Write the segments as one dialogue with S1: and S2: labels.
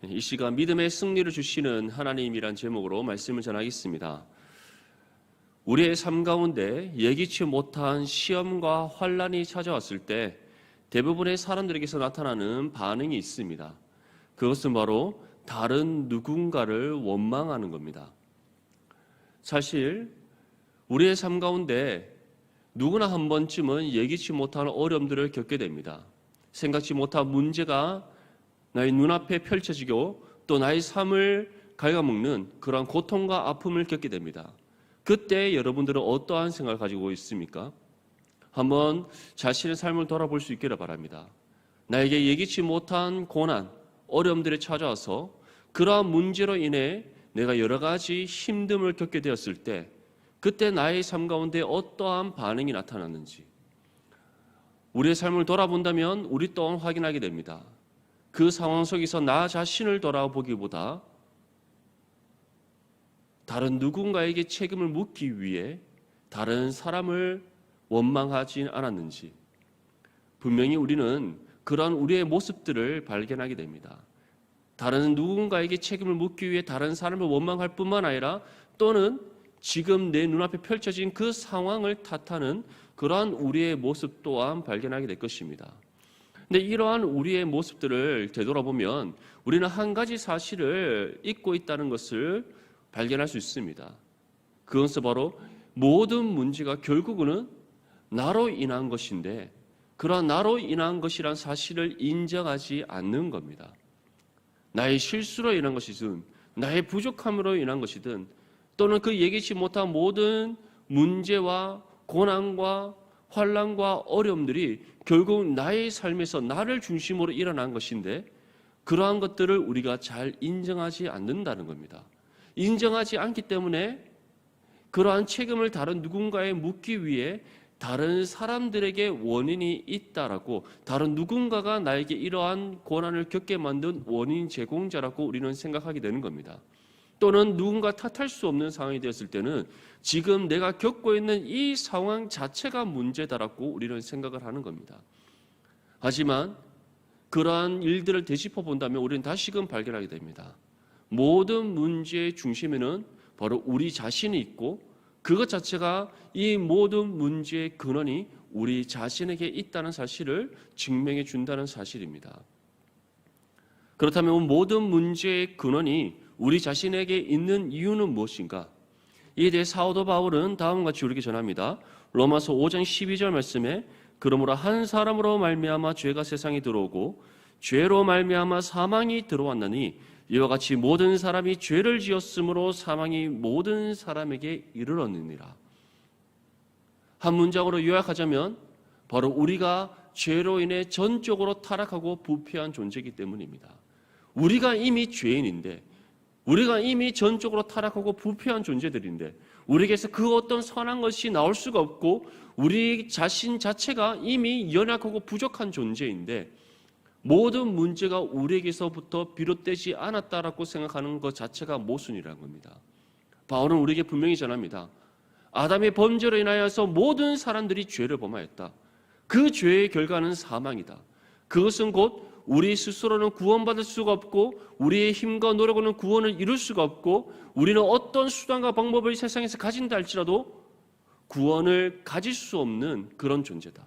S1: 이 시간 믿음의 승리를 주시는 하나님이란 제목으로 말씀을 전하겠습니다. 우리의 삶 가운데 예기치 못한 시험과 환난이 찾아왔을 때 대부분의 사람들에게서 나타나는 반응이 있습니다. 그것은 바로 다른 누군가를 원망하는 겁니다. 사실 우리의 삶 가운데 누구나 한 번쯤은 예기치 못한 어려움들을 겪게 됩니다. 생각지 못한 문제가 나의 눈앞에 펼쳐지고 또 나의 삶을 갉아먹는 그러한 고통과 아픔을 겪게 됩니다. 그때 여러분들은 어떠한 생각을 가지고 있습니까? 한번 자신의 삶을 돌아볼 수 있기를 바랍니다. 나에게 예기치 못한 고난, 어려움들이 찾아와서 그러한 문제로 인해 내가 여러 가지 힘듦을 겪게 되었을 때 그때 나의 삶 가운데 어떠한 반응이 나타났는지 우리의 삶을 돌아본다면 우리 또한 확인하게 됩니다. 그 상황 속에서 나 자신을 돌아보기보다 다른 누군가에게 책임을 묻기 위해 다른 사람을 원망하지 않았는지 분명히 우리는 그러한 우리의 모습들을 발견하게 됩니다. 다른 누군가에게 책임을 묻기 위해 다른 사람을 원망할 뿐만 아니라 또는 지금 내 눈앞에 펼쳐진 그 상황을 탓하는 그러한 우리의 모습 또한 발견하게 될 것입니다. 근데 이러한 우리의 모습들을 되돌아보면 우리는 한 가지 사실을 잊고 있다는 것을 발견할 수 있습니다. 그것은 바로 모든 문제가 결국은 나로 인한 것인데 그러한 나로 인한 것이란 사실을 인정하지 않는 겁니다. 나의 실수로 인한 것이든 나의 부족함으로 인한 것이든 또는 그 예기치 못한 모든 문제와 고난과 환난과 어려움들이 결국 나의 삶에서 나를 중심으로 일어난 것인데 그러한 것들을 우리가 잘 인정하지 않는다는 겁니다. 인정하지 않기 때문에 그러한 책임을 다른 누군가에 묻기 위해 다른 사람들에게 원인이 있다라고 다른 누군가가 나에게 이러한 고난을 겪게 만든 원인 제공자라고 우리는 생각하게 되는 겁니다. 또는 누군가 탓할 수 없는 상황이 되었을 때는 지금 내가 겪고 있는 이 상황 자체가 문제다라고 우리는 생각을 하는 겁니다. 하지만 그러한 일들을 되짚어 본다면 우리는 다시금 발견하게 됩니다. 모든 문제의 중심에는 바로 우리 자신이 있고 그것 자체가 이 모든 문제의 근원이 우리 자신에게 있다는 사실을 증명해 준다는 사실입니다. 그렇다면 모든 문제의 근원이 우리 자신에게 있는 이유는 무엇인가? 이에 대해 사도 바울은 다음과 같이 우리에게 전합니다. 로마서 5장 12절 말씀에 그러므로 한 사람으로 말미암아 죄가 세상에 들어오고 죄로 말미암아 사망이 들어왔나니 이와 같이 모든 사람이 죄를 지었으므로 사망이 모든 사람에게 이르렀느니라. 한 문장으로 요약하자면 바로 우리가 죄로 인해 전적으로 타락하고 부패한 존재이기 때문입니다. 우리가 이미 죄인인데 우리가 이미 전적으로 타락하고 부패한 존재들인데 우리에게서 그 어떤 선한 것이 나올 수가 없고 우리 자신 자체가 이미 연약하고 부족한 존재인데 모든 문제가 우리에게서부터 비롯되지 않았다라고 생각하는 것 자체가 모순이라는 겁니다. 바울은 우리에게 분명히 전합니다. 아담의 범죄로 인하여서 모든 사람들이 죄를 범하였다. 그 죄의 결과는 사망이다. 그것은 곧 우리 스스로는 구원받을 수가 없고 우리의 힘과 노력으로는 구원을 이룰 수가 없고 우리는 어떤 수단과 방법을 세상에서 가진다 할지라도 구원을 가질 수 없는 그런 존재다.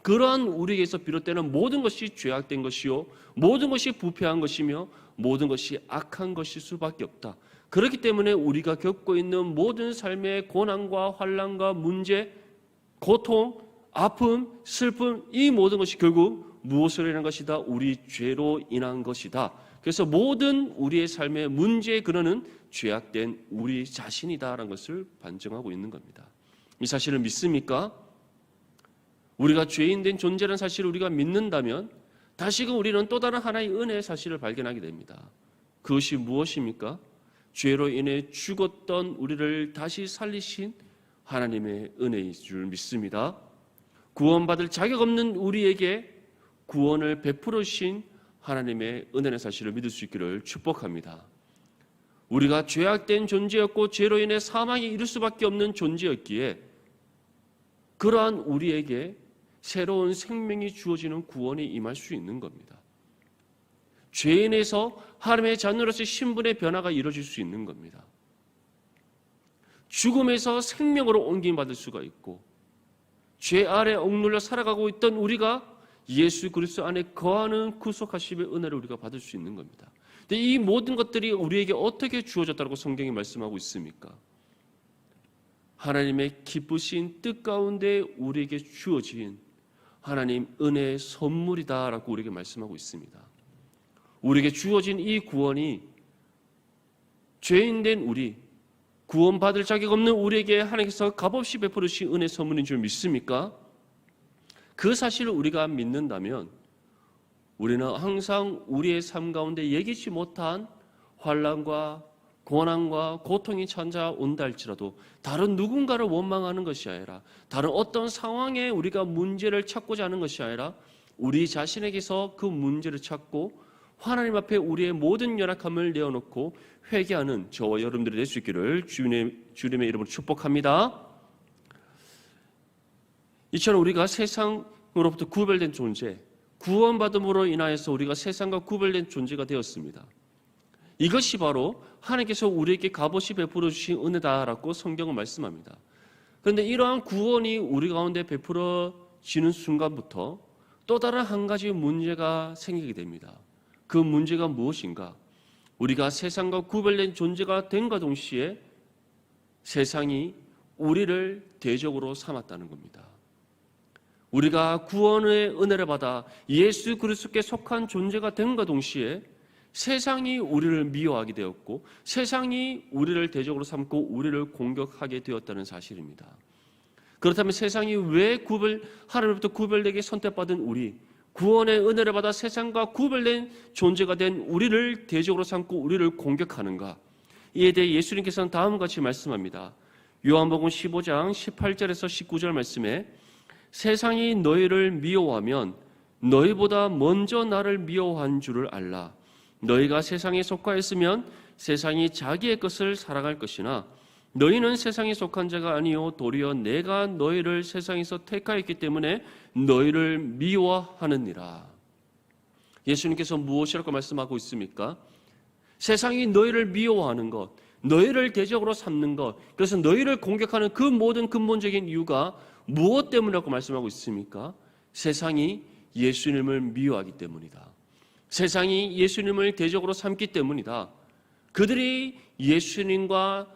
S1: 그러한 우리에게서 비롯되는 모든 것이 죄악된 것이요 모든 것이 부패한 것이며 모든 것이 악한 것일 수밖에 없다. 그렇기 때문에 우리가 겪고 있는 모든 삶의 고난과 환난과 문제, 고통, 아픔, 슬픔 이 모든 것이 결국 무엇으로 인한 것이다? 우리 죄로 인한 것이다. 그래서 모든 우리의 삶의 문제의 근원은 죄악된 우리 자신이다라는 것을 반증하고 있는 겁니다. 이 사실을 믿습니까? 우리가 죄인된 존재라는 사실을 우리가 믿는다면 다시금 우리는 또 다른 하나의 은혜의 사실을 발견하게 됩니다. 그것이 무엇입니까? 죄로 인해 죽었던 우리를 다시 살리신 하나님의 은혜인 줄 믿습니다. 구원받을 자격 없는 우리에게 구원을 베풀어 주신 하나님의 은혜의 사실을 믿을 수 있기를 축복합니다. 우리가 죄악된 존재였고 죄로 인해 사망에 이를 수밖에 없는 존재였기에 그러한 우리에게 새로운 생명이 주어지는 구원이 임할 수 있는 겁니다. 죄인에서 하나님의 자녀로서의 신분의 변화가 이루어질 수 있는 겁니다. 죽음에서 생명으로 옮김받을 수가 있고, 죄 아래 억눌려 살아가고 있던 우리가 예수 그리스도 안에 거하는 구속하심의 은혜를 우리가 받을 수 있는 겁니다. 근데 이 모든 것들이 우리에게 어떻게 주어졌다고 성경이 말씀하고 있습니까? 하나님의 기쁘신 뜻 가운데 우리에게 주어진 하나님 은혜의 선물이다라고 우리에게 말씀하고 있습니다. 우리에게 주어진 이 구원이 죄인된 우리, 구원받을 자격 없는 우리에게 하나님께서 값없이 베풀어 주신 은혜 선물인 줄 믿습니까? 그 사실을 우리가 믿는다면 우리는 항상 우리의 삶 가운데 예기치 못한 환난과 고난과 고통이 찾아온다 할지라도 다른 누군가를 원망하는 것이 아니라, 다른 어떤 상황에 우리가 문제를 찾고자 하는 것이 아니라 우리 자신에게서 그 문제를 찾고 하나님 앞에 우리의 모든 연약함을 내어놓고 회개하는 저와 여러분들이 될 수 있기를 주님의 이름으로 축복합니다. 이처럼 우리가 세상으로부터 구별된 존재, 구원받음으로 인하여서 우리가 세상과 구별된 존재가 되었습니다. 이것이 바로 하나님께서 우리에게 값없이 베풀어 주신 은혜다라고 성경은 말씀합니다. 그런데 이러한 구원이 우리 가운데 베풀어지는 순간부터 또 다른 한 가지 문제가 생기게 됩니다. 그 문제가 무엇인가? 우리가 세상과 구별된 존재가 됨과 동시에 세상이 우리를 대적으로 삼았다는 겁니다. 우리가 구원의 은혜를 받아 예수 그리스도께 속한 존재가 됨과 동시에 세상이 우리를 미워하게 되었고, 세상이 우리를 대적으로 삼고 우리를 공격하게 되었다는 사실입니다. 그렇다면 세상이 왜 하나님으로부터 구별되게 선택받은 우리, 구원의 은혜를 받아 세상과 구별된 존재가 된 우리를 대적으로 삼고 우리를 공격하는가? 이에 대해 예수님께서는 다음과 같이 말씀합니다. 요한복음 15장 18절에서 19절 말씀에 세상이 너희를 미워하면 너희보다 먼저 나를 미워한 줄을 알라. 너희가 세상에 속하였으면 세상이 자기의 것을 살아갈 것이나 너희는 세상에 속한 자가 아니요 도리어 내가 너희를 세상에서 택하였기 때문에 너희를 미워하느니라. 예수님께서 무엇이라고 말씀하고 있습니까? 세상이 너희를 미워하는 것, 너희를 대적으로 삼는 것, 그래서 너희를 공격하는 그 모든 근본적인 이유가 무엇 때문이라고 말씀하고 있습니까? 세상이 예수님을 미워하기 때문이다. 세상이 예수님을 대적으로 삼기 때문이다. 그들이 예수님과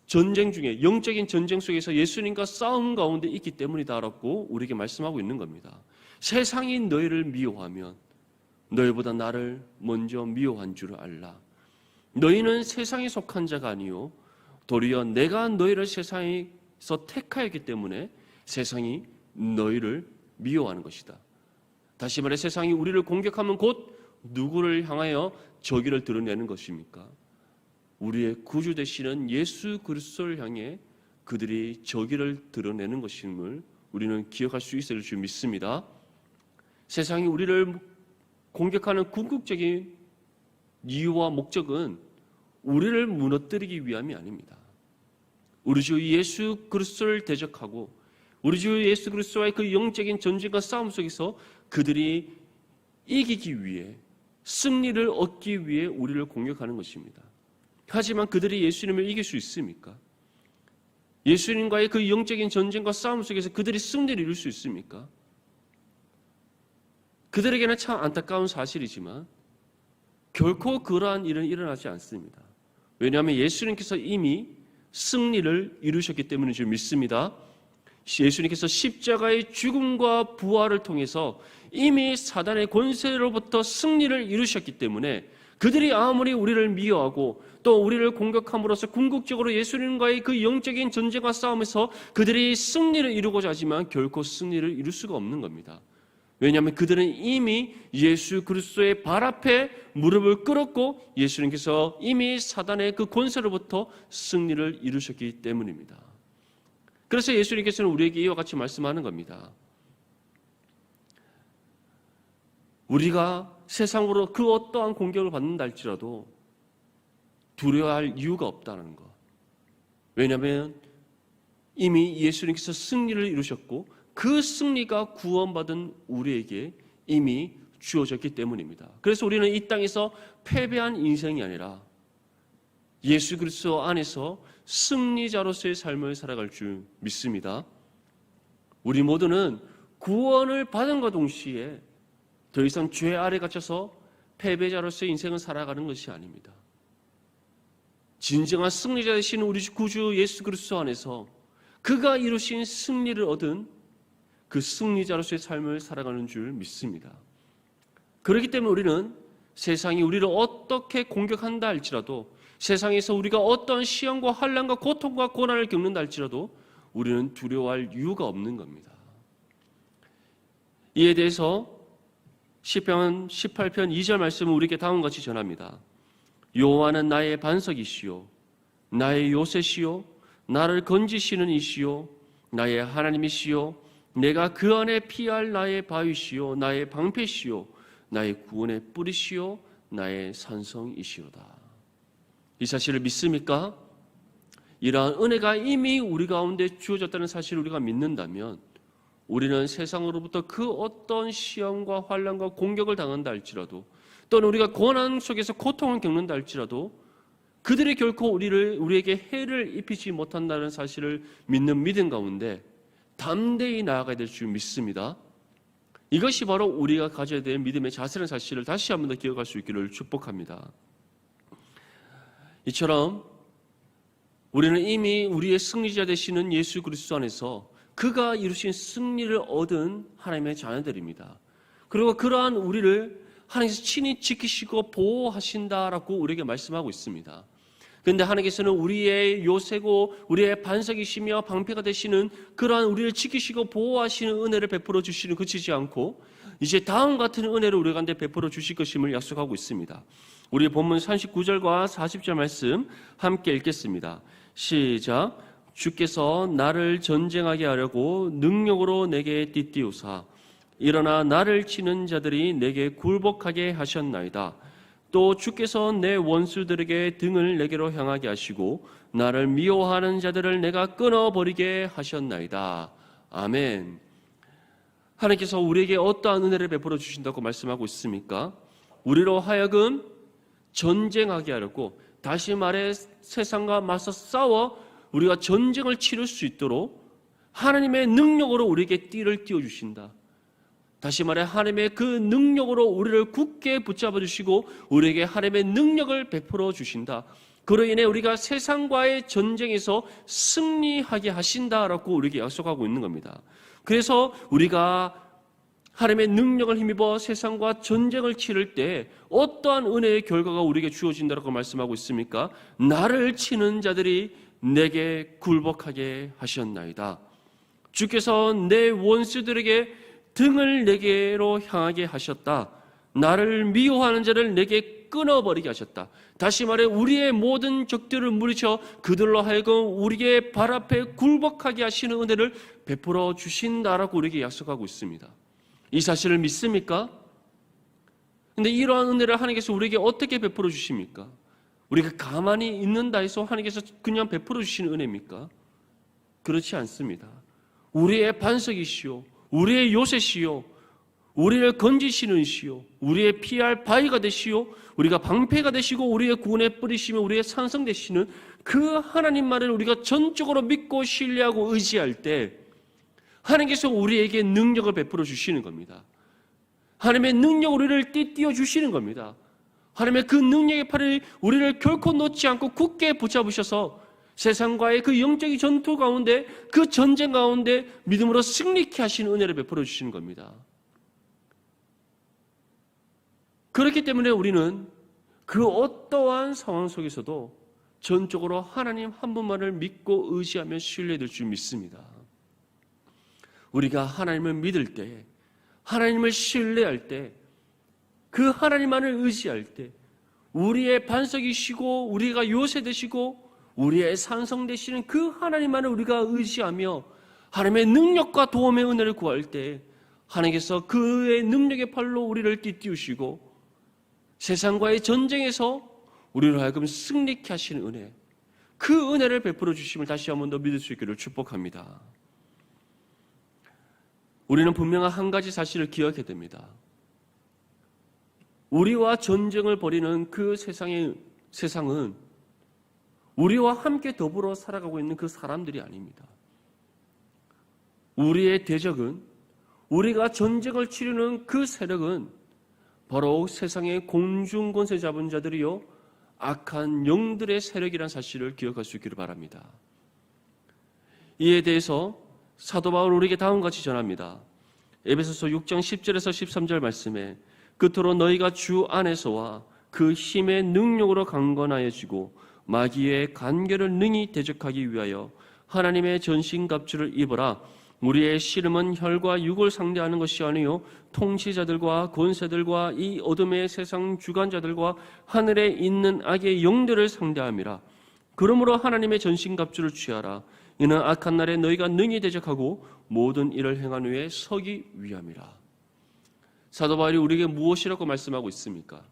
S1: 전쟁 중에, 영적인 전쟁 속에서 예수님과 싸움 가운데 있기 때문이다라고 우리에게 말씀하고 있는 겁니다. 세상이 너희를 미워하면 너희보다 나를 먼저 미워한 줄을 알라. 너희는 세상에 속한 자가 아니요 도리어 내가 너희를 세상에서 택하였기 때문에 세상이 너희를 미워하는 것이다. 다시 말해 세상이 우리를 공격하면 곧 누구를 향하여 저기를 드러내는 것입니까? 우리의 구주 되시는 예수 그리스도를 향해 그들이 저기를 드러내는 것임을 우리는 기억할 수 있을 줄 믿습니다. 세상이 우리를 공격하는 궁극적인 이유와 목적은 우리를 무너뜨리기 위함이 아닙니다. 우리 주 예수 그리스도를 대적하고 우리 주 예수 그리스도와의 그 영적인 전쟁과 싸움 속에서 그들이 이기기 위해, 승리를 얻기 위해 우리를 공격하는 것입니다. 하지만 그들이 예수님을 이길 수 있습니까? 예수님과의 그 영적인 전쟁과 싸움 속에서 그들이 승리를 이룰 수 있습니까? 그들에게는 참 안타까운 사실이지만 결코 그러한 일은 일어나지 않습니다. 왜냐하면 예수님께서 이미 승리를 이루셨기 때문인 줄 믿습니다. 예수님께서 십자가의 죽음과 부활을 통해서 이미 사단의 권세로부터 승리를 이루셨기 때문에 그들이 아무리 우리를 미워하고 또 우리를 공격함으로써 궁극적으로 예수님과의 그 영적인 전쟁과 싸움에서 그들이 승리를 이루고자 하지만 결코 승리를 이룰 수가 없는 겁니다. 왜냐하면 그들은 이미 예수 그리스도의 발 앞에 무릎을 꿇었고 예수님께서 이미 사단의 그 권세로부터 승리를 이루셨기 때문입니다. 그래서 예수님께서는 우리에게 이와 같이 말씀하는 겁니다. 우리가 세상으로 그 어떠한 공격을 받는다 할지라도 두려워할 이유가 없다는 것. 왜냐하면 이미 예수님께서 승리를 이루셨고 그 승리가 구원받은 우리에게 이미 주어졌기 때문입니다. 그래서 우리는 이 땅에서 패배한 인생이 아니라 예수 그리스도 안에서 승리자로서의 삶을 살아갈 줄 믿습니다. 우리 모두는 구원을 받은과 동시에 더 이상 죄 아래 갇혀서 패배자로서의 인생을 살아가는 것이 아닙니다. 진정한 승리자 되시는 우리 구주 예수 그리스도 안에서 그가 이루신 승리를 얻은 그 승리자로서의 삶을 살아가는 줄 믿습니다. 그렇기 때문에 우리는 세상이 우리를 어떻게 공격한다 할지라도, 세상에서 우리가 어떤 시험과 환난과 고통과 고난을 겪는다 할지라도 우리는 두려워할 이유가 없는 겁니다. 이에 대해서 시편 18편 2절 말씀은 우리에게 다음과 같이 전합니다. 여호와는 나의 반석이시요 나의 요새시요 나를 건지시는 이시요 나의 하나님이시요 내가 그 안에 피할 나의 바위시요 나의 방패시요 나의 구원의 뿌리시요 나의 산성이시로다. 이 사실을 믿습니까? 이러한 은혜가 이미 우리 가운데 주어졌다는 사실을 우리가 믿는다면 우리는 세상으로부터 그 어떤 시험과 환난과 공격을 당한다 할지라도, 또는 우리가 고난 속에서 고통을 겪는다 할지라도 그들이 결코 우리에게 해를 입히지 못한다는 사실을 믿는 믿음 가운데 담대히 나아가야 될 줄 믿습니다. 이것이 바로 우리가 가져야 될 믿음의 자세라는 사실을 다시 한 번 더 기억할 수 있기를 축복합니다. 이처럼 우리는 이미 우리의 승리자 되시는 예수 그리스도 안에서 그가 이루신 승리를 얻은 하나님의 자녀들입니다. 그리고 그러한 우리를 하나님께서 친히 지키시고 보호하신다라고 우리에게 말씀하고 있습니다. 그런데 하나님께서는 우리의 요새고 우리의 반석이시며 방패가 되시는 그러한 우리를 지키시고 보호하시는 은혜를 베풀어 주시는 그치지 않고 이제 다음 같은 은혜를 우리 가운데 베풀어 주실 것임을 약속하고 있습니다. 우리 본문 39절과 40절 말씀 함께 읽겠습니다. 시작. 주께서 나를 전쟁하게 하려고 능력으로 내게 띠띠우사 일어나 나를 치는 자들이 내게 굴복하게 하셨나이다. 또 주께서 내 원수들에게 등을 내게로 향하게 하시고 나를 미워하는 자들을 내가 끊어버리게 하셨나이다. 아멘. 하나님께서 우리에게 어떠한 은혜를 베풀어 주신다고 말씀하고 있습니까? 우리로 하여금 전쟁하게 하려고, 다시 말해 세상과 맞서 싸워 우리가 전쟁을 치를 수 있도록 하나님의 능력으로 우리에게 띠를 띄워주신다. 다시 말해 하나님의 그 능력으로 우리를 굳게 붙잡아 주시고 우리에게 하나님의 능력을 베풀어 주신다. 그로 인해 우리가 세상과의 전쟁에서 승리하게 하신다라고 우리에게 약속하고 있는 겁니다. 그래서 우리가 하나님의 능력을 힘입어 세상과 전쟁을 치를 때 어떠한 은혜의 결과가 우리에게 주어진다라고 말씀하고 있습니까? 나를 치는 자들이 내게 굴복하게 하셨나이다. 주께서 내 원수들에게 등을 내게로 향하게 하셨다. 나를 미워하는 자를 내게 끊어버리게 하셨다. 다시 말해 우리의 모든 적들을 물리쳐 그들로 하여금 우리의 발 앞에 굴복하게 하시는 은혜를 베풀어 주신다라고 우리에게 약속하고 있습니다. 이 사실을 믿습니까? 그런데 이러한 은혜를 하나님께서 우리에게 어떻게 베풀어 주십니까? 우리가 가만히 있는다 해서 하나님께서 그냥 베풀어 주시는 은혜입니까? 그렇지 않습니다. 우리의 반석이시오, 우리의 요새시오, 우리를 건지시는 시오, 우리의 피할 바위가 되시오, 우리가 방패가 되시고 우리의 구원의 뿌리시며 우리의 산성 되시는 그 하나님만을 우리가 전적으로 믿고 신뢰하고 의지할 때 하나님께서 우리에게 능력을 베풀어 주시는 겁니다. 하나님의 능력으로 우리를 띠띠어 주시는 겁니다. 하나님의 그 능력의 팔을 우리를 결코 놓지 않고 굳게 붙잡으셔서 세상과의 그 영적인 전투 가운데, 그 전쟁 가운데 믿음으로 승리케 하시는 은혜를 베풀어 주시는 겁니다. 그렇기 때문에 우리는 그 어떠한 상황 속에서도 전적으로 하나님 한 분만을 믿고 의지하며 신뢰될 줄 믿습니다. 우리가 하나님을 믿을 때, 하나님을 신뢰할 때, 그 하나님만을 의지할 때 우리의 반석이시고 우리가 요새 되시고 우리의 산성 되시는 그 하나님만을 우리가 의지하며 하나님의 능력과 도움의 은혜를 구할 때 하나님께서 그의 능력의 팔로 우리를 띠띠우시고 세상과의 전쟁에서 우리를 하여금 승리케 하시는 은혜, 그 은혜를 베풀어 주심을 다시 한 번 더 믿을 수 있기를 축복합니다. 우리는 분명한 한 가지 사실을 기억해야 됩니다. 우리와 전쟁을 벌이는 그 세상은 우리와 함께 더불어 살아가고 있는 그 사람들이 아닙니다. 우리의 대적은, 우리가 전쟁을 치르는 그 세력은 바로 세상의 공중권세 잡은 자들이요 악한 영들의 세력이라는 사실을 기억할 수 있기를 바랍니다. 이에 대해서 사도 바울은 우리에게 다음과 같이 전합니다. 에베소서 6장 10절에서 13절 말씀에 그토록 너희가 주 안에서와 그 힘의 능력으로 강건하여지고 마귀의 간결을 능히 대적하기 위하여 하나님의 전신갑주를 입어라. 우리의 씨름은 혈과 육을 상대하는 것이 아니요 통치자들과 권세들과 이 어둠의 세상 주관자들과 하늘에 있는 악의 영들을 상대함이라. 그러므로 하나님의 전신갑주를 취하라. 이는 악한 날에 너희가 능히 대적하고 모든 일을 행한 후에 서기 위함이라. 사도 바울이 우리에게 무엇이라고 말씀하고 있습니까?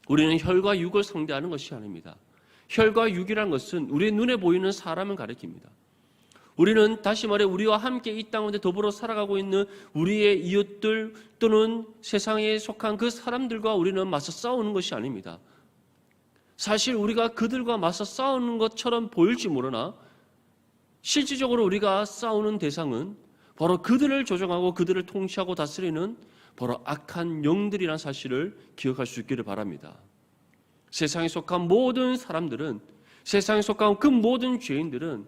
S1: 우리는 혈과 육을 상대하는 것이 아닙니다. 혈과 육이라는 것은 우리의 눈에 보이는 사람을 가리킵니다. 우리는 다시 말해 우리와 함께 이 땅 가운데 더불어 살아가고 있는 우리의 이웃들 또는 세상에 속한 그 사람들과 우리는 맞서 싸우는 것이 아닙니다. 사실 우리가 그들과 맞서 싸우는 것처럼 보일지 모르나 실질적으로 우리가 싸우는 대상은 바로 그들을 조종하고 그들을 통치하고 다스리는 바로 악한 영들이라는 사실을 기억할 수 있기를 바랍니다. 세상에 속한 모든 사람들은, 세상에 속한 그 모든 죄인들은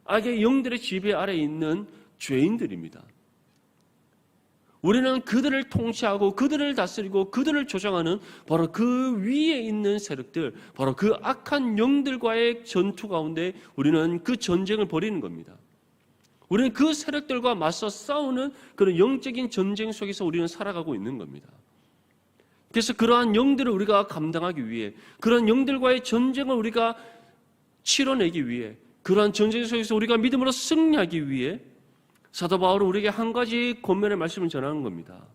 S1: 악의 영들의 지배 아래에 있는 죄인들입니다. 우리는 그들을 통치하고 그들을 다스리고 그들을 조정하는 바로 그 위에 있는 세력들, 바로 그 악한 영들과의 전투 가운데 우리는 그 전쟁을 벌이는 겁니다. 우리는 그 세력들과 맞서 싸우는 그런 영적인 전쟁 속에서 우리는 살아가고 있는 겁니다. 그래서 그러한 영들을 우리가 감당하기 위해, 그런 영들과의 전쟁을 우리가 치러내기 위해, 그러한 전쟁 속에서 우리가 믿음으로 승리하기 위해 사도 바울은 우리에게 한 가지 권면의 말씀을 전하는 겁니다.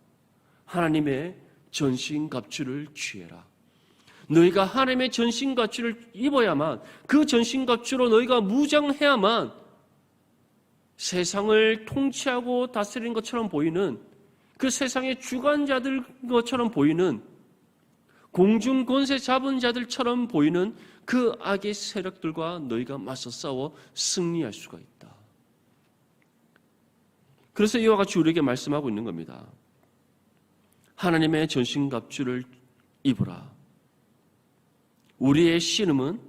S1: 하나님의 전신갑주를 취해라. 너희가 하나님의 전신갑주를 입어야만, 그 전신갑주로 너희가 무장해야만 세상을 통치하고 다스리는 것처럼 보이는, 그 세상의 주관자들 것처럼 보이는, 공중 권세 잡은 자들처럼 보이는 그 악의 세력들과 너희가 맞서 싸워 승리할 수가 있다. 그래서 이와 같이 우리에게 말씀하고 있는 겁니다. 하나님의 전신갑주를 입으라. 우리의 씨름은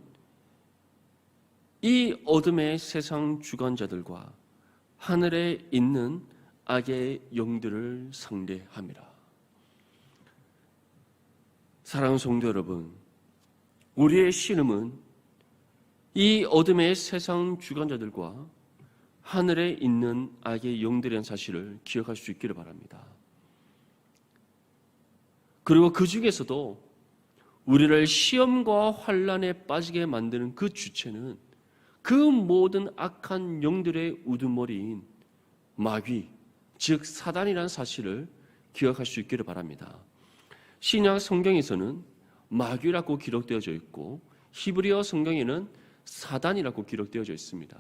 S1: 이 어둠의 세상 주관자들과 하늘에 있는 악의 영들을 상대함이라. 사랑하는 성도 여러분, 우리의 씨름은 이 어둠의 세상 주관자들과 하늘에 있는 악의 영들이라는 사실을 기억할 수 있기를 바랍니다. 그리고 그 중에서도 우리를 시험과 환난에 빠지게 만드는 그 주체는 그 모든 악한 영들의 우두머리인 마귀, 즉 사단이라는 사실을 기억할 수 있기를 바랍니다. 신약 성경에서는 마귀라고 기록되어져 있고 히브리어 성경에는 사단이라고 기록되어져 있습니다.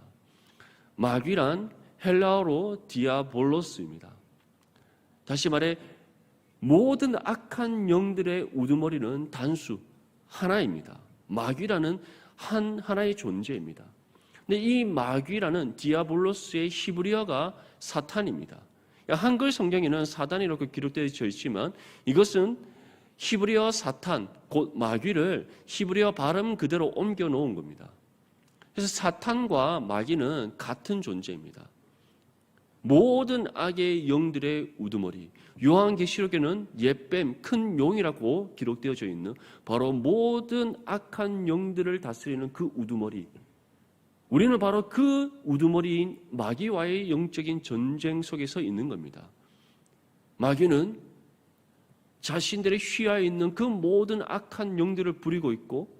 S1: 마귀란 헬라어로 디아볼로스입니다. 다시 말해 모든 악한 영들의 우두머리는 단수 하나입니다. 마귀라는 하나의 존재입니다. 근데 이 마귀라는 디아볼로스의 히브리어가 사탄입니다. 한글 성경에는 사단이라고 기록되어 있지만 이것은 히브리어 사탄, 곧 마귀를 히브리어 발음 그대로 옮겨 놓은 겁니다. 그래서 사탄과 마귀는 같은 존재입니다. 모든 악의 영들의 우두머리, 요한계시록에는 옛뱀, 큰 용이라고 기록되어져 있는 바로 모든 악한 영들을 다스리는 그 우두머리, 우리는 바로 그 우두머리인 마귀와의 영적인 전쟁 속에서 있는 겁니다. 마귀는 자신들의 휘하에 있는 그 모든 악한 영들을 부리고 있고,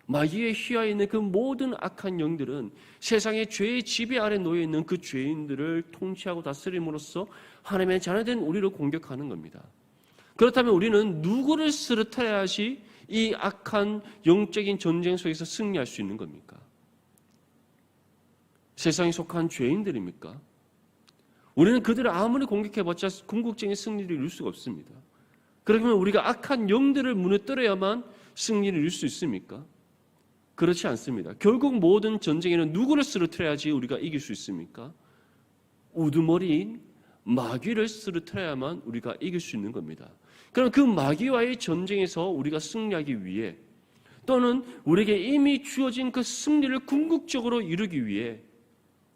S1: 마귀의 휘하에 있는 그 모든 악한 영들은 세상의 죄의 지배 아래 놓여 있는 그 죄인들을 통치하고 다스림으로써 하나님의 자녀된 우리를 공격하는 겁니다. 그렇다면 우리는 누구를 쓰러뜨려야지 이 악한 영적인 전쟁 속에서 승리할 수 있는 겁니까? 세상에 속한 죄인들입니까? 우리는 그들을 아무리 공격해봤자 궁극적인 승리를 이룰 수가 없습니다. 그러면 우리가 악한 영들을 무너뜨려야만 승리를 이룰 수 있습니까? 그렇지 않습니다. 결국 모든 전쟁에는 누구를 쓰러뜨려야지 우리가 이길 수 있습니까? 우두머리인 마귀를 쓰러뜨려야만 우리가 이길 수 있는 겁니다. 그럼 그 마귀와의 전쟁에서 우리가 승리하기 위해, 또는 우리에게 이미 주어진 그 승리를 궁극적으로 이루기 위해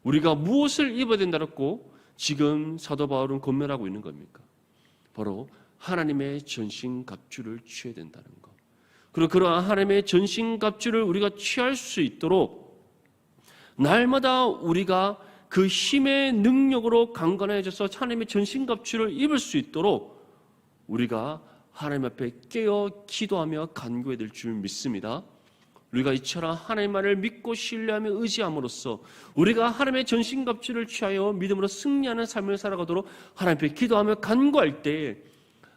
S1: 우리가 무엇을 입어야 된다고 지금 사도 바울은 권면하고 있는 겁니까? 바로 하나님의 전신갑주를 취해야 된다는 것. 그리고 그러한 하나님의 전신갑주를 우리가 취할 수 있도록 날마다 우리가 그 힘의 능력으로 강건해져서 하나님의 전신갑주를 입을 수 있도록 우리가 하나님 앞에 깨어 기도하며 간구해야 될 줄 믿습니다. 우리가 이처럼 하나님만을 믿고 신뢰하며 의지함으로써 우리가 하나님의 전신갑주를 취하여 믿음으로 승리하는 삶을 살아가도록 하나님 앞에 기도하며 간구할 때에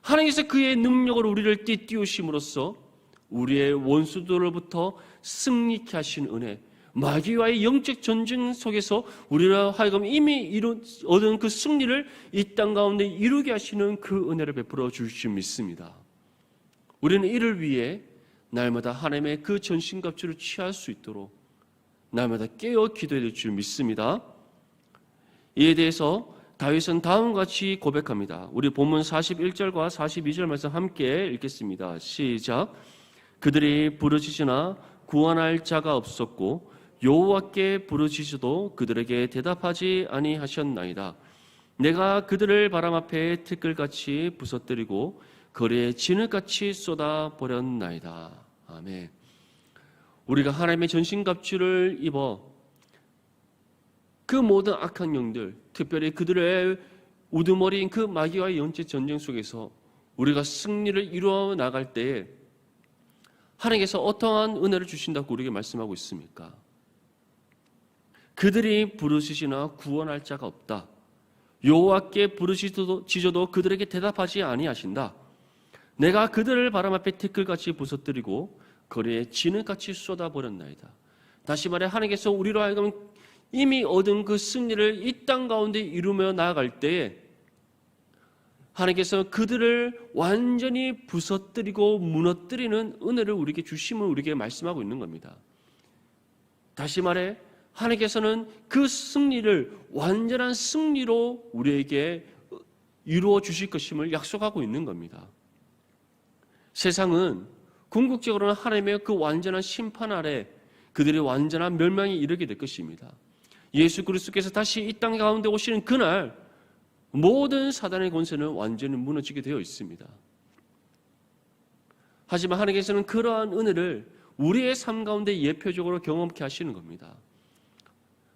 S1: 하나님께서 그의 능력으로 우리를 띄우심으로써 우리의 원수들로부터 승리케 하신 은혜, 마귀와의 영적 전쟁 속에서 우리로 하여금 이미 얻은 그 승리를 이 땅 가운데 이루게 하시는 그 은혜를 베풀어 주실 줄 믿습니다. 우리는 이를 위해 날마다 하나님의 그 전신갑주를 취할 수 있도록 날마다 깨어 기도해야 될 줄 믿습니다. 이에 대해서 다윗은 다음과 같이 고백합니다. 우리 본문 41절과 42절 말씀 함께 읽겠습니다. 시작. 그들이 부르짖으나 구원할 자가 없었고 여호와께 부르짖어도 그들에게 대답하지 아니하셨나이다. 내가 그들을 바람 앞에 티끌같이 부서뜨리고 거리에 진흙같이 쏟아버렸나이다. 아멘. 우리가 하나님의 전신갑주를 입어 그 모든 악한 영들, 특별히 그들의 우두머리인 그 마귀와의 영적 전쟁 속에서 우리가 승리를 이루어 나갈 때에 하나님께서 어떠한 은혜를 주신다고 우리에게 말씀하고 있습니까? 그들이 부르짖으나 구원할 자가 없다. 여호와께 부르짖어도 그들에게 대답하지 아니하신다. 내가 그들을 바람 앞에 티끌같이 부서뜨리고 거리에 진흙같이 쏟아버렸나이다. 다시 말해 하나님께서 우리로 하여금 이미 얻은 그 승리를 이 땅 가운데 이루며 나아갈 때에 하나님께서 그들을 완전히 부서뜨리고 무너뜨리는 은혜를 우리에게 주심을 우리에게 말씀하고 있는 겁니다. 다시 말해 하나님께서는 그 승리를 완전한 승리로 우리에게 이루어 주실 것임을 약속하고 있는 겁니다. 세상은 궁극적으로는 하나님의 그 완전한 심판 아래 그들의 완전한 멸망에 이르게 될 것입니다. 예수 그리스도께서 다시 이 땅 가운데 오시는 그날 모든 사단의 권세는 완전히 무너지게 되어 있습니다. 하지만 하나님께서는 그러한 은혜를 우리의 삶 가운데 예표적으로 경험케 하시는 겁니다.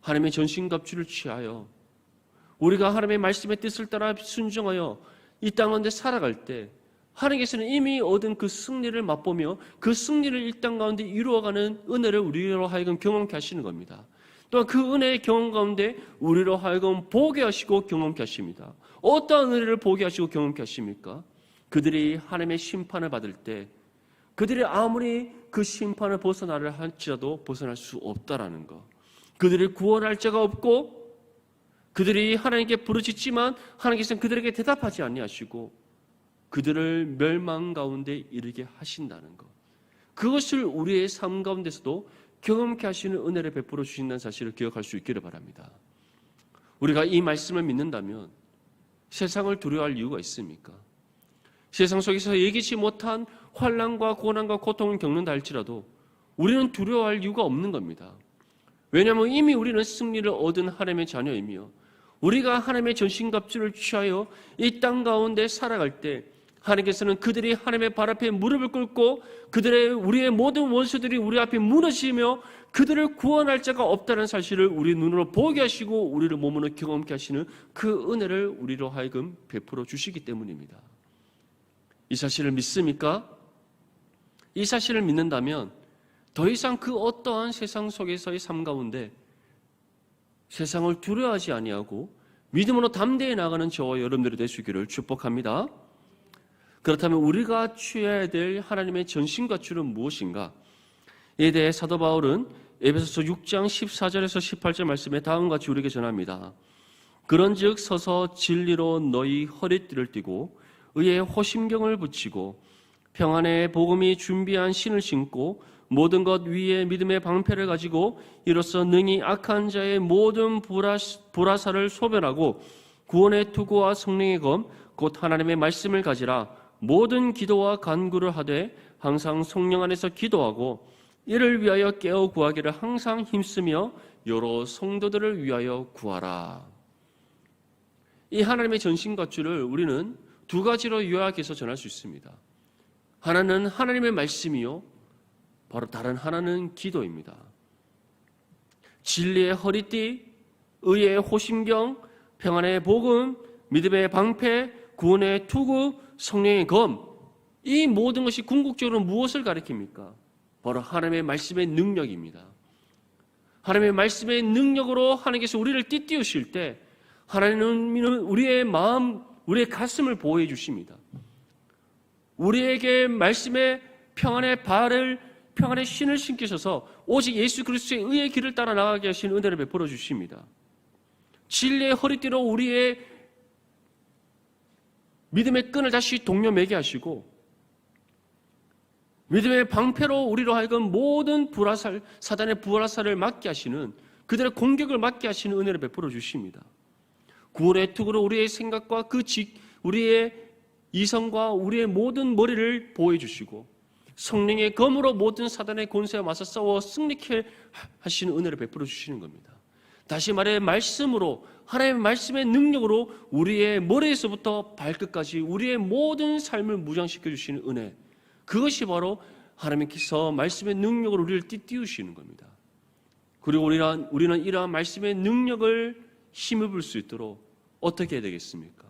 S1: 하나님의 전신갑주를 취하여 우리가 하나님의 말씀의 뜻을 따라 순종하여 이 땅 가운데 살아갈 때 하나님께서는 이미 얻은 그 승리를 맛보며 그 승리를 이 땅 가운데 이루어가는 은혜를 우리로 하여금 경험케 하시는 겁니다. 또한 그 은혜의 경험 가운데 우리로 하여금 보게 하시고 경험케 하십니다. 어떠한 은혜를 보게 하시고 경험케 하십니까? 그들이 하나님의 심판을 받을 때 그들이 아무리 그 심판을 벗어나려 할지라도 벗어날 수 없다라는 것. 그들을 구원할 자가 없고 그들이 하나님께 부르짖지만 하나님께서는 그들에게 대답하지 아니하시고 그들을 멸망 가운데 이르게 하신다는 것. 그것을 우리의 삶 가운데서도 경험케 하시는 은혜를 베풀어 주신다는 사실을 기억할 수 있기를 바랍니다. 우리가 이 말씀을 믿는다면 세상을 두려워할 이유가 있습니까? 세상 속에서 예기치 못한 환난과 고난과 고통을 겪는다 할지라도 우리는 두려워할 이유가 없는 겁니다. 왜냐하면 이미 우리는 승리를 얻은 하나님의 자녀이며 우리가 하나님의 전신갑주를 취하여 이 땅 가운데 살아갈 때 하나님께서는 그들이 하나님의 발 앞에 무릎을 꿇고 우리의 모든 원수들이 우리 앞에 무너지며 그들을 구원할 자가 없다는 사실을 우리 눈으로 보게 하시고 우리를 몸으로 경험케 하시는 그 은혜를 우리로 하여금 베풀어 주시기 때문입니다. 이 사실을 믿습니까? 이 사실을 믿는다면 더 이상 그 어떠한 세상 속에서의 삶 가운데 세상을 두려워하지 아니하고 믿음으로 담대히 나가는 저와 여러분들이 될 수 있기를 축복합니다. 그렇다면 우리가 취해야 될 하나님의 전신갑주는 무엇인가? 이에 대해 사도 바울은 에베소서 6장 14절에서 18절 말씀에 다음과 같이 우리에게 전합니다. 그런즉 서서 진리로 너희 허리띠를 띠고 의의 호심경을 붙이고 평안의 복음이 준비한 신을 신고 모든 것 위에 믿음의 방패를 가지고 이로써 능히 악한 자의 모든 불화살을 소멸하고 구원의 투구와 성령의 검 곧 하나님의 말씀을 가지라. 모든 기도와 간구를 하되 항상 성령 안에서 기도하고 이를 위하여 깨어 구하기를 항상 힘쓰며 여러 성도들을 위하여 구하라. 이 하나님의 전신갑주를 우리는 두 가지로 요약해서 전할 수 있습니다. 하나는 하나님의 말씀이요, 바로 다른 하나는 기도입니다. 진리의 허리띠, 의의 호심경, 평안의 복음, 믿음의 방패, 구원의 투구, 성령의 검, 이 모든 것이 궁극적으로 무엇을 가리킵니까? 바로 하나님의 말씀의 능력입니다. 하나님의 말씀의 능력으로 하나님께서 우리를 띠띠우실 때 하나님은 우리의 마음, 우리의 가슴을 보호해 주십니다. 우리에게 말씀의 평안의 신을 신기셔서 오직 예수 그리스도의 의의 길을 따라 나가게 하신 은혜를 베풀어 주십니다. 진리의 허리띠로 우리의 믿음의 끈을 다시 동여매게 하시고 믿음의 방패로 우리로 하여금 모든 사단의 불화살을 막게 하시는, 그들의 공격을 막게 하시는 은혜를 베풀어 주십니다. 구원의 투구로 우리의 생각과 우리의 이성과 우리의 모든 머리를 보호해 주시고 성령의 검으로 모든 사단의 권세와 맞서 싸워 승리케 하시는 은혜를 베풀어 주시는 겁니다. 다시 말해 말씀으로, 하나님의 말씀의 능력으로 우리의 머리에서부터 발끝까지 우리의 모든 삶을 무장시켜 주시는 은혜, 그것이 바로 하나님께서 말씀의 능력으로 우리를 띠띠우시는 겁니다. 그리고 우리는 이러한 말씀의 능력을 힘입을 수 있도록 어떻게 해야 되겠습니까?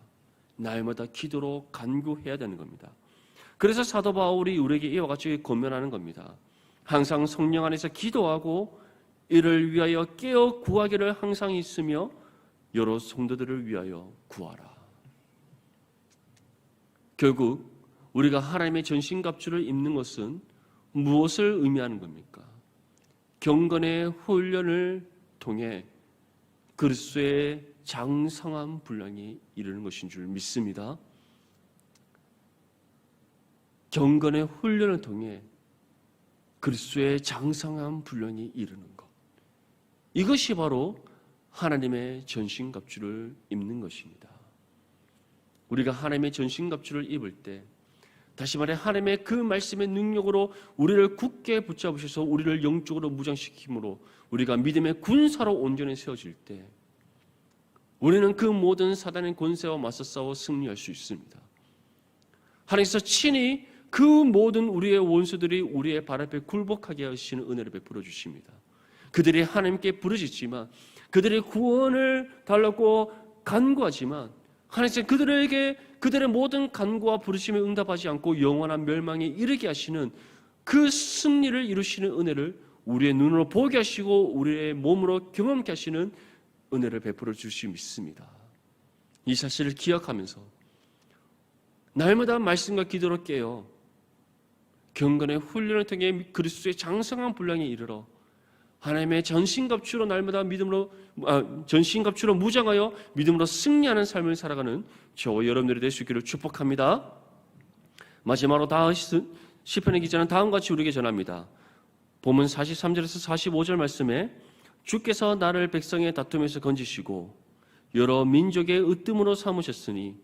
S1: 날마다 기도로 간구해야 되는 겁니다. 그래서 사도 바울이 우리에게 이와 같이 권면하는 겁니다. 항상 성령 안에서 기도하고 이를 위하여 깨어 구하기를 항상 있으며 여러 성도들을 위하여 구하라. 결국 우리가 하나님의 전신갑주를 입는 것은 무엇을 의미하는 겁니까? 경건의 훈련을 통해 그리스도의 장성한 분량에 이르는 것인 줄 믿습니다. 경건의 훈련을 통해 그리스도의 장성한 분량에 이르는 것, 이것이 바로 하나님의 전신갑주를 입는 것입니다. 우리가 하나님의 전신갑주를 입을 때, 다시 말해 하나님의 그 말씀의 능력으로 우리를 굳게 붙잡으셔서 우리를 영적으로 무장시킴으로 우리가 믿음의 군사로 온전히 세워질 때 우리는 그 모든 사단의 권세와 맞서 싸워 승리할 수 있습니다. 하나님께서 친히 그 모든 우리의 원수들이 우리의 발 앞에 굴복하게 하시는 은혜를 베풀어 주십니다. 그들이 하나님께 부르짖지만, 그들의 구원을 달라고 간구하지만 하나님께서 그들의 모든 간구와 부르심에 응답하지 않고 영원한 멸망에 이르게 하시는 그 승리를 이루시는 은혜를 우리의 눈으로 보게 하시고 우리의 몸으로 경험케 하시는 은혜를 베풀어 주시 믿습니다. 이 사실을 기억하면서 날마다 말씀과 기도로 깨어 경건의 훈련을 통해 그리스도의 장성한 분량에 이르러 하나님의 전신갑주로 날마다 전신갑주로 무장하여 믿음으로 승리하는 삶을 살아가는 저와 여러분들이 될 수 있기를 축복합니다. 마지막으로 시편의 기자는 다음과 같이 우리에게 전합니다. 본문 43절에서 45절 말씀에 주께서 나를 백성의 다툼에서 건지시고 여러 민족의 으뜸으로 삼으셨으니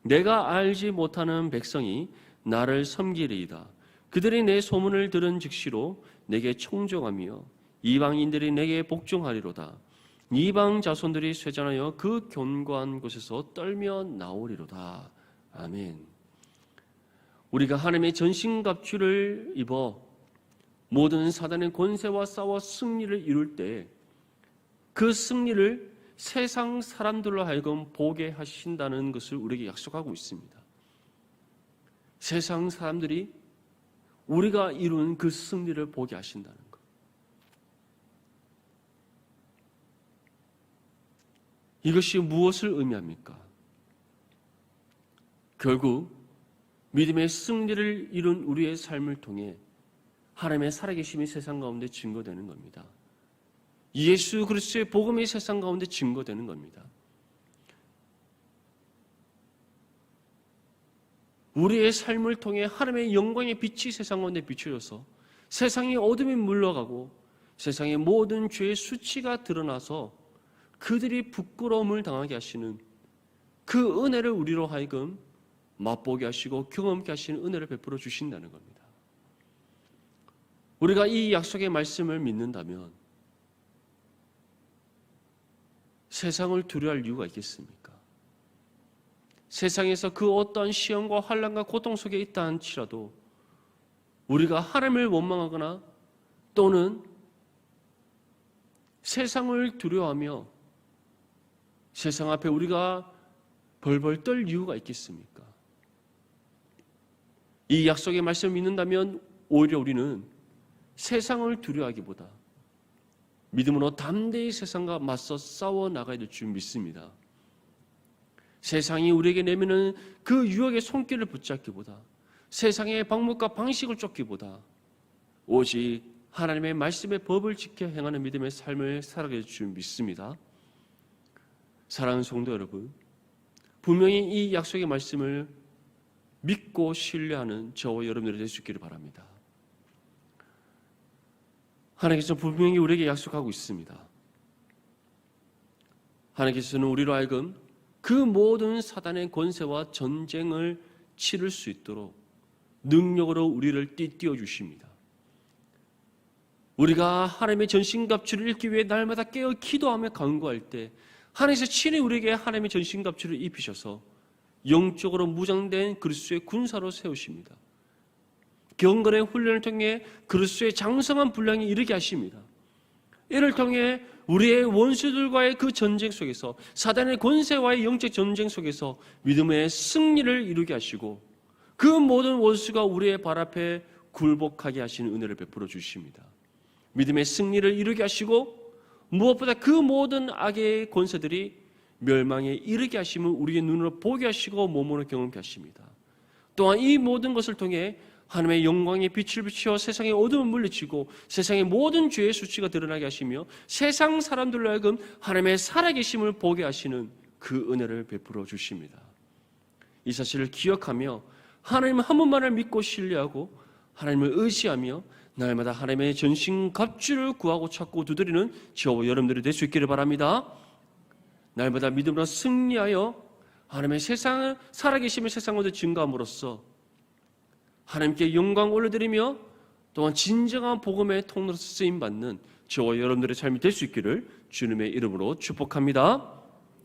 S1: 내가 알지 못하는 백성이 나를 섬기리이다. 그들이 내 소문을 들은 즉시로 내게 청종하며 이방인들이 내게 복종하리로다. 이방 자손들이 쇠잔하여 그 견고한 곳에서 떨며 나오리로다. 아멘. 우리가 하나님의 전신갑주를 입어 모든 사단의 권세와 싸워 승리를 이룰 때 그 승리를 세상 사람들로 하여금 보게 하신다는 것을 우리에게 약속하고 있습니다. 세상 사람들이 우리가 이룬 그 승리를 보게 하신다는 것. 이것이 무엇을 의미합니까? 결국 믿음의 승리를 이룬 우리의 삶을 통해 하나님의 살아계심이 세상 가운데 증거되는 겁니다. 예수 그리스도의 복음이 세상 가운데 증거되는 겁니다. 우리의 삶을 통해 하나님의 영광의 빛이 세상 가운데 비춰져서 세상의 어둠이 물러가고 세상의 모든 죄의 수치가 드러나서 그들이 부끄러움을 당하게 하시는 그 은혜를 우리로 하여금 맛보게 하시고 경험케 하시는 은혜를 베풀어 주신다는 겁니다. 우리가 이 약속의 말씀을 믿는다면 세상을 두려워할 이유가 있겠습니까? 세상에서 그 어떠한 시험과 환난과 고통 속에 있다 할지라도 우리가 하나님을 원망하거나 또는 세상을 두려워하며 세상 앞에 우리가 벌벌 떨 이유가 있겠습니까? 이 약속의 말씀을 믿는다면 오히려 우리는 세상을 두려워하기보다 믿음으로 담대히 세상과 맞서 싸워 나가야 될 줄 믿습니다. 세상이 우리에게 내미는 그 유혹의 손길을 붙잡기보다 세상의 방법과 방식을 쫓기보다 오직 하나님의 말씀의 법을 지켜 행하는 믿음의 삶을 살아가게 될 줄 믿습니다. 사랑하는 성도 여러분, 분명히 이 약속의 말씀을 믿고 신뢰하는 저와 여러분들이 될 수 있기를 바랍니다. 하나님께서 분명히 우리에게 약속하고 있습니다. 하나님께서는 우리로 하여금 그 모든 사단의 권세와 전쟁을 치를 수 있도록 능력으로 우리를 띠띠어 주십니다. 우리가 하나님의 전신갑주를 입기 위해 날마다 깨어 기도하며 간구할 때 하나님께서 친히 우리에게 하나님의 전신갑주를 입히셔서 영적으로 무장된 그리스도의 군사로 세우십니다. 경건의 훈련을 통해 그리스도의 장성한 분량에 이르게 하십니다. 이를 통해 우리의 원수들과의 그 전쟁 속에서 사단의 권세와의 영적 전쟁 속에서 믿음의 승리를 이루게 하시고 그 모든 원수가 우리의 발 앞에 굴복하게 하시는 은혜를 베풀어 주십니다. 믿음의 승리를 이루게 하시고 무엇보다 그 모든 악의 권세들이 멸망에 이르게 하심을 우리의 눈으로 보게 하시고 몸으로 경험케 하십니다. 또한 이 모든 것을 통해 하나님의 영광의 빛을 비추어 세상의 어둠을 물리치고 세상의 모든 죄의 수치가 드러나게 하시며 세상 사람들로 하여금 하나님의 살아계심을 보게 하시는 그 은혜를 베풀어 주십니다. 이 사실을 기억하며 하나님 한 분만을 믿고 신뢰하고 하나님을 의지하며 날마다 하나님의 전신갑주를 구하고 찾고 두드리는 저와 여러분들이 될 수 있기를 바랍니다. 날마다 믿음으로 승리하여 하나님의 세상을 살아계심의 세상으로 증거함으로써 하나님께 영광 올려드리며 또한 진정한 복음의 통로로서 쓰임받는 저와 여러분들의 삶이 될 수 있기를 주님의 이름으로 축복합니다.